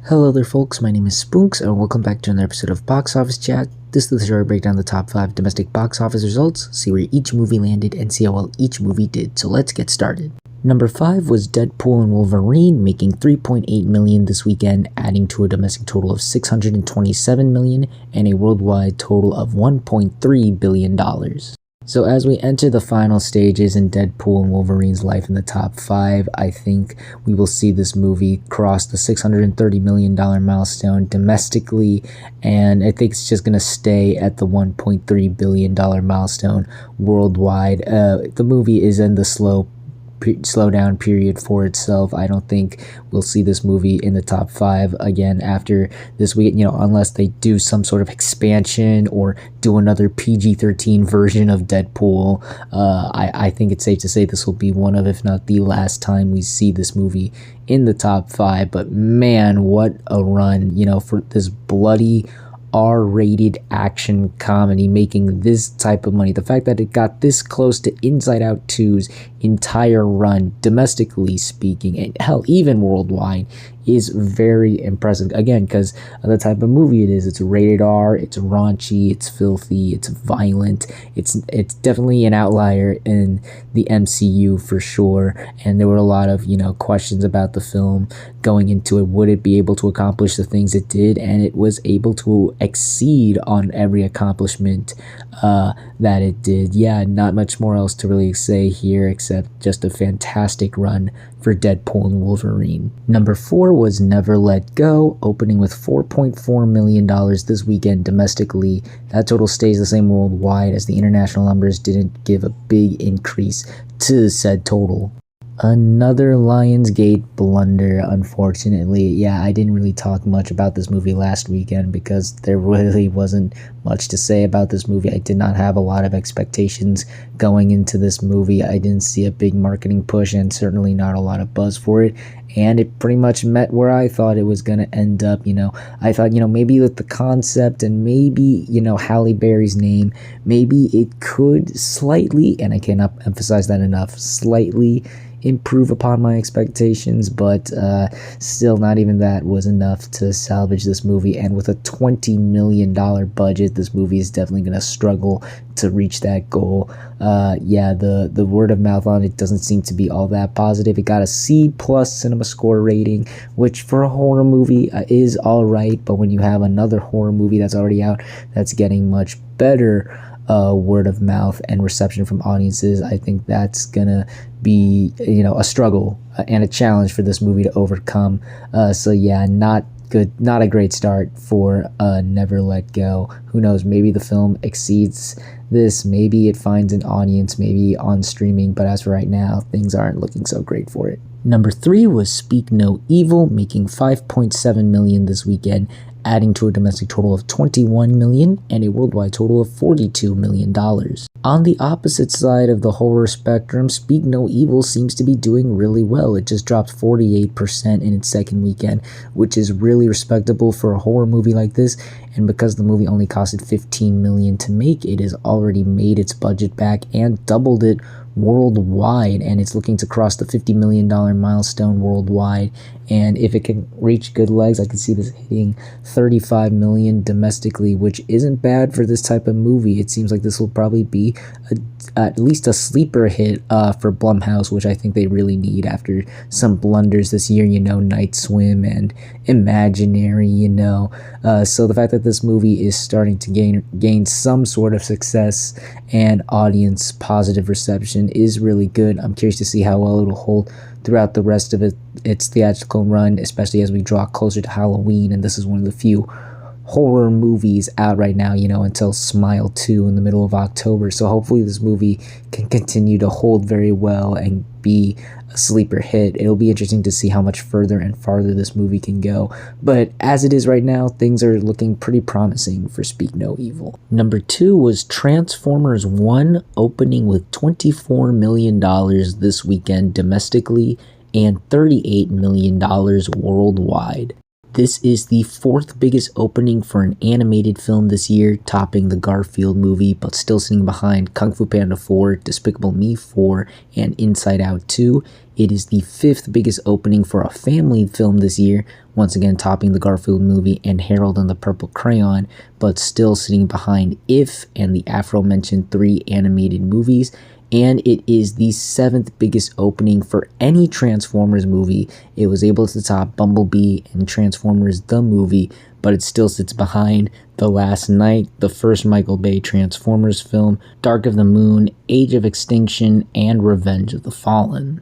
Hello there folks, my name is Spoonks and welcome back to another episode of Box Office Chat. This is the show where I break down the top 5 domestic box office results, see where each movie landed, and see how well each movie did. So let's get started. Number 5 was Deadpool and Wolverine, making $3.8 million this weekend, adding to a domestic total of $627 million and a worldwide total of $1.3 billion. So as we enter the final stages in Deadpool and Wolverine's life in the top 5, I think we will see this movie cross the $630 million milestone domestically, and I think it's just going to stay at the $1.3 billion milestone worldwide. The movie is in the slowdown period for itself. I don't think we'll see this movie in the top 5 again after this week, unless they do some sort of expansion or do another PG-13 version of Deadpool. I think it's safe to say this will be one of, if not the last time we see this movie in the top 5. But man, what a run, for this bloody R-rated action comedy making this type of money. The fact that it got this close to Inside Out 2's entire run, domestically speaking, and hell, even worldwide, is very impressive. Again, because of the type of movie it is. It's rated R, it's raunchy, it's filthy, it's violent. It's definitely an outlier in the MCU for sure. And there were a lot of, questions about the film going into it. Would it be able to accomplish the things it did? And it was able to exceed on every accomplishment that it did. Yeah, not much more else to really say here except just a fantastic run for Deadpool and Wolverine. Number 4 was Never Let Go, opening with $4.4 million this weekend domestically. That total stays the same worldwide as the international numbers didn't give a big increase to said total. Another Lionsgate blunder, unfortunately. Yeah, I didn't really talk much about this movie last weekend because there really wasn't much to say about this movie. I did not have a lot of expectations going into this movie. I didn't see a big marketing push and certainly not a lot of buzz for it. And it pretty much met where I thought it was going to end up. I thought, maybe with the concept and maybe, Halle Berry's name, maybe it could slightly, and I cannot emphasize that enough, slightly improve upon my expectations, but still not even that was enough to salvage this movie. And with a $20 million budget, this movie is definitely going to struggle to reach that goal. Yeah, the word of mouth on it doesn't seem to be all that positive. It got a C+ Cinema Score rating, which for a horror movie is all right, but when you have another horror movie that's already out that's getting much better word of mouth and reception from audiences, I think that's gonna be a struggle and a challenge for this movie to overcome. So yeah, not good, not a great start for Never Let Go. Who knows, maybe the film exceeds this, maybe it finds an audience, maybe on streaming, but as for right now, things aren't looking so great for it. Number 3 was Speak No Evil, making $5.7 million this weekend, adding to a domestic total of $21 million and a worldwide total of $42 million. On the opposite side of the horror spectrum, Speak No Evil seems to be doing really well. It just dropped 48% in its second weekend, which is really respectable for a horror movie like this. And because the movie only costed $15 million to make, it has already made its budget back and doubled it worldwide, and it's looking to cross the $50 million milestone worldwide. And if it can reach good legs, I can see this hitting $35 million domestically, which isn't bad for this type of movie. It seems like this will probably be at least a sleeper hit for Blumhouse, which I think they really need after some blunders this year, Night Swim and Imaginary, so the fact that this movie is starting to gain some sort of success and audience positive reception is really good. I'm curious to see how well it'll hold throughout the rest of its theatrical run, especially as we draw closer to Halloween, and this is one of the few horror movies out right now, until Smile 2 in the middle of October. So hopefully this movie can continue to hold very well and be a sleeper hit. It'll be interesting to see how much further and farther this movie can go. But as it is right now, things are looking pretty promising for Speak No Evil. Number 2 was Transformers 1, opening with $24 million this weekend domestically and $38 million worldwide. This is the fourth biggest opening for an animated film this year, topping the Garfield movie, but still sitting behind Kung Fu Panda 4, Despicable Me 4, and Inside Out 2. It is the fifth biggest opening for a family film this year, once again topping the Garfield movie and Harold and the Purple Crayon, but still sitting behind If and the aforementioned 3 animated movies. And it is the 7th biggest opening for any Transformers movie. It was able to top Bumblebee and Transformers the movie, but it still sits behind The Last Knight, the first Michael Bay Transformers film, Dark of the Moon, Age of Extinction, and Revenge of the Fallen.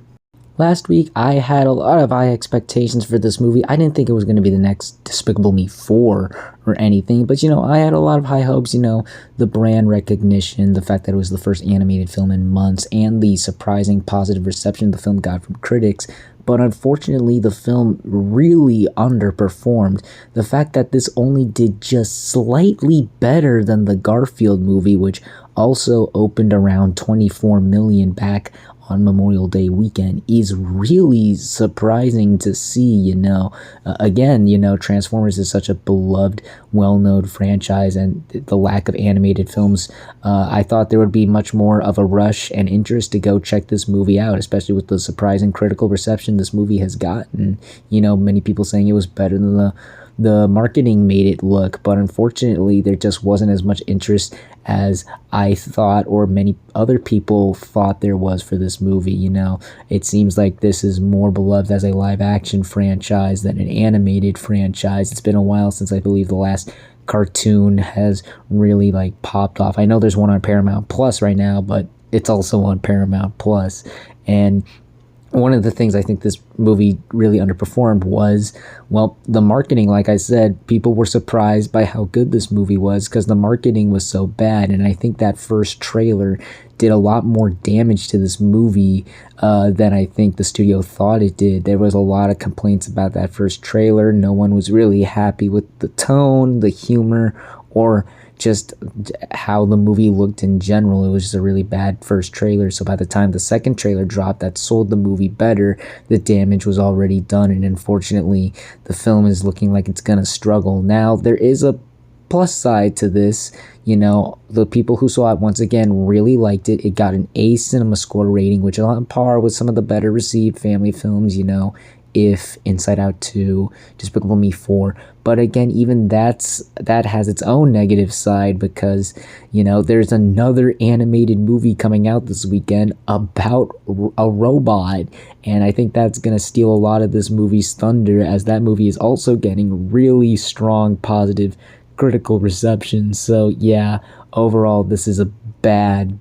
Last week, I had a lot of high expectations for this movie. I didn't think it was going to be the next Despicable Me 4 or anything, but, I had a lot of high hopes, the brand recognition, the fact that it was the first animated film in months, and the surprising positive reception the film got from critics. But unfortunately, the film really underperformed. The fact that this only did just slightly better than the Garfield movie, which also opened around 24 million back on Memorial Day weekend, is really surprising to see. Again, Transformers is such a beloved, well-known franchise, and the lack of animated films, I thought there would be much more of a rush and interest to go check this movie out, especially with the surprising critical reception this movie has gotten. Many people saying it was better than the marketing made it look, but unfortunately there just wasn't as much interest as I thought, or many other people thought there was for this movie. It seems like this is more beloved as a live action franchise than an animated franchise. It's been a while since I believe the last cartoon has really popped off. I know there's one on Paramount Plus right now, but it's also on Paramount Plus. And one of the things I think this movie really underperformed was, the marketing. Like I said, people were surprised by how good this movie was because the marketing was so bad. And I think that first trailer did a lot more damage to this movie than I think the studio thought it did. There was a lot of complaints about that first trailer. No one was really happy with the tone, the humor, or just how the movie looked in general. It was just a really bad first trailer. So by the time the second trailer dropped that sold the movie better, the damage was already done. And unfortunately, the film is looking like it's gonna struggle. Now, there is a plus side to this. The people who saw it, once again, really liked it. It got an A Cinema Score rating, which is on par with some of the better received family films, If, Inside Out 2, Despicable Me 4. But again, even that has its own negative side because, there's another animated movie coming out this weekend about a robot. And I think that's going to steal a lot of this movie's thunder, as that movie is also getting really strong, positive critical reception. So yeah, overall, this is a bad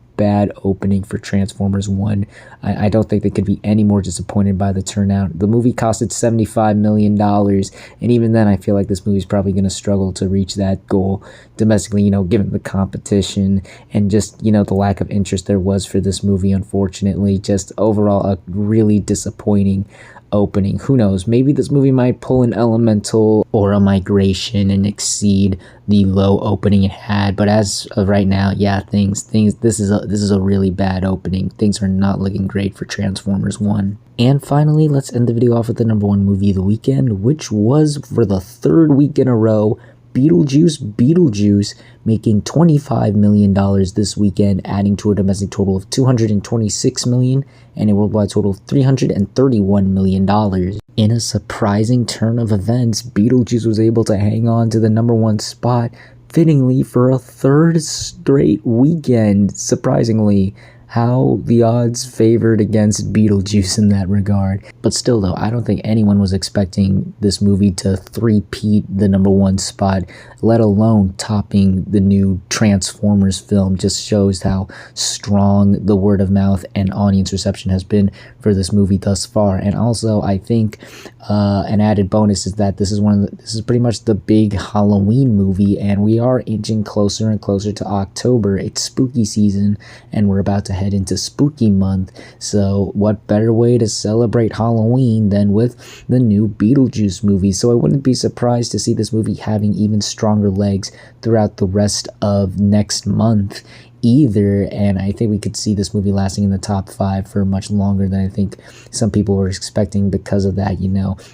opening for Transformers 1. I don't think they could be any more disappointed by the turnout. The movie costed $75 million, and even then I feel like this movie's probably going to struggle to reach that goal domestically, given the competition and just, the lack of interest there was for this movie, unfortunately. Just overall a really disappointing opening. Who knows, maybe this movie might pull an Elemental or a Migration and exceed the low opening it had, but as of right now, yeah, this is a really bad opening. Things are not looking great for Transformers 1. And finally, let's end the video off with the number 1 movie of the weekend, which was, for the 3rd week in a row, Beetlejuice, making $25 million this weekend, adding to a domestic total of $226 million and a worldwide total of $331 million. In a surprising turn of events, Beetlejuice was able to hang on to the number 1 spot, fittingly for a 3rd straight weekend. Surprisingly, how the odds favored against Beetlejuice in that regard. But still though, I don't think anyone was expecting this movie to three-peat the number 1 spot, let alone topping the new Transformers film. Just shows how strong the word of mouth and audience reception has been for this movie thus far. And also, I think an added bonus is that this is pretty much the big Halloween movie, and we are inching closer and closer to October. It's spooky season, and we're about to head into spooky month. So what better way to celebrate Halloween than with the new Beetlejuice movie? So I wouldn't be surprised to see this movie having even stronger legs throughout the rest of next month. either, and I think we could see this movie lasting in the top 5 for much longer than I think some people were expecting. Because of that,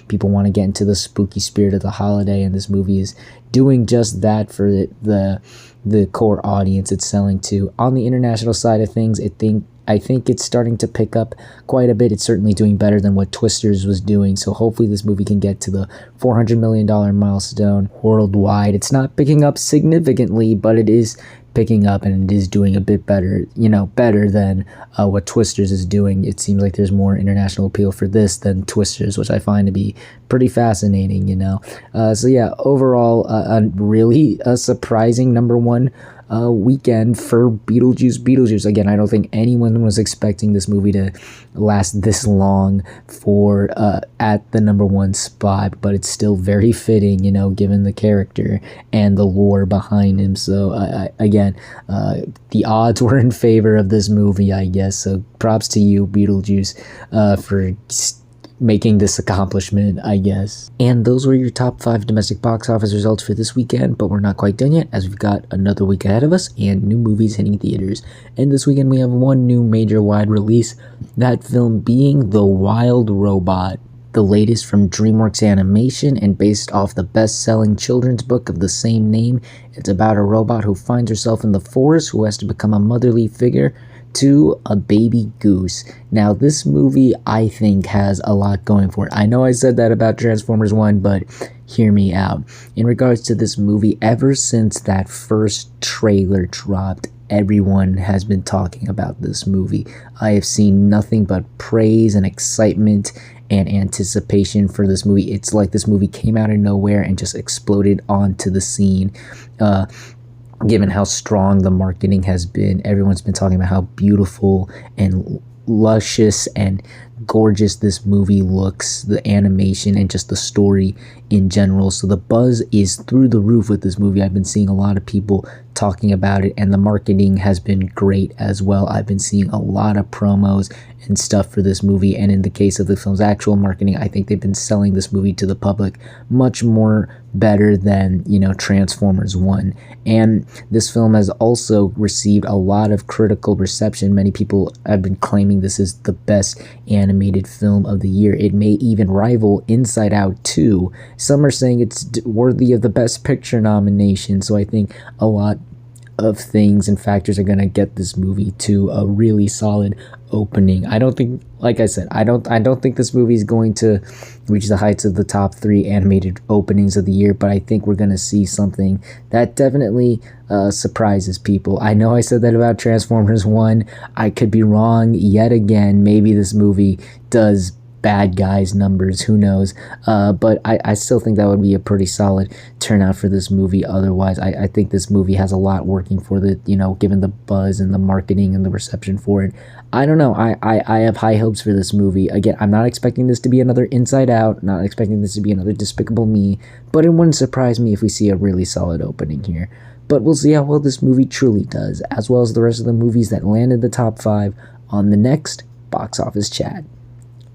people want to get into the spooky spirit of the holiday, and this movie is doing just that for the core audience it's selling to. On the international side of things, I think it's starting to pick up quite a bit. It's certainly doing better than what Twisters was doing. So hopefully this movie can get to the $400 million milestone worldwide. It's not picking up significantly, but it is picking up, and it is doing a bit better, better than what Twisters is doing. It seems like there's more international appeal for this than Twisters, which I find to be pretty fascinating, So yeah, overall, really a surprising number one weekend for Beetlejuice. Again, I don't think anyone was expecting this movie to last this long for at the number one spot, but it's still very fitting, given the character and the lore behind him. So again, the odds were in favor of this movie, I guess. So props to you, Beetlejuice, for making this accomplishment, I guess. And those were your top 5 domestic box office results for this weekend, but we're not quite done yet, as we've got another week ahead of us and new movies hitting theaters. And this weekend we have one new major wide release, that film being The Wild Robot, the latest from DreamWorks Animation and based off the best-selling children's book of the same name. It's about a robot who finds herself in the forest, who has to become a motherly figure to a baby goose. Now, this movie, I think, has a lot going for it. I know I said that about Transformers 1, but hear me out. In regards to this movie, ever since that first trailer dropped, everyone has been talking about this movie. I have seen nothing but praise and excitement and anticipation for this movie. It's like this movie came out of nowhere and just exploded onto the scene. Given how strong the marketing has been, everyone's been talking about how beautiful and luscious and gorgeous this movie looks, the animation and just the story in general. So the buzz is through the roof with this movie. I've been seeing a lot of people talking about it, and the marketing has been great as well. I've been seeing a lot of promos and stuff for this movie, and in the case of the film's actual marketing, I think they've been selling this movie to the public much more better than, Transformers 1. And this film has also received a lot of critical reception. Many people have been claiming this is the best animated film of the year. It may even rival Inside Out 2. Some are saying it's worthy of the Best Picture nomination. So I think a lot of things and factors are going to get this movie to a really solid opening. I don't think, like I said, I don't think this movie is going to reach the heights of the top 3 animated openings of the year, but I think we're going to see something that definitely surprises people. I know I said that about Transformers 1. I could be wrong yet again. Maybe this movie does bad guys numbers, who knows, but I still think that would be a pretty solid turnout for this movie. Otherwise, I think this movie has a lot working for the, given the buzz and the marketing and the reception for it. I don't know, I have high hopes for this movie. Again, I'm not expecting this to be another Inside Out, not expecting this to be another Despicable Me, but it wouldn't surprise me if we see a really solid opening here. But we'll see how well this movie truly does, as well as the rest of the movies that landed the top 5 on the next Box Office Chat.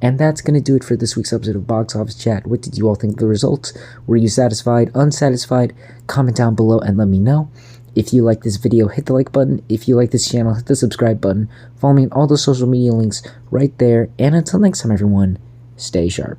And that's going to do it for this week's episode of Box Office Chat. What did you all think of the results? Were you satisfied, unsatisfied? Comment down below and let me know. If you like this video, hit the like button. If you like this channel, hit the subscribe button. Follow me on all the social media links right there. And until next time, everyone, stay sharp.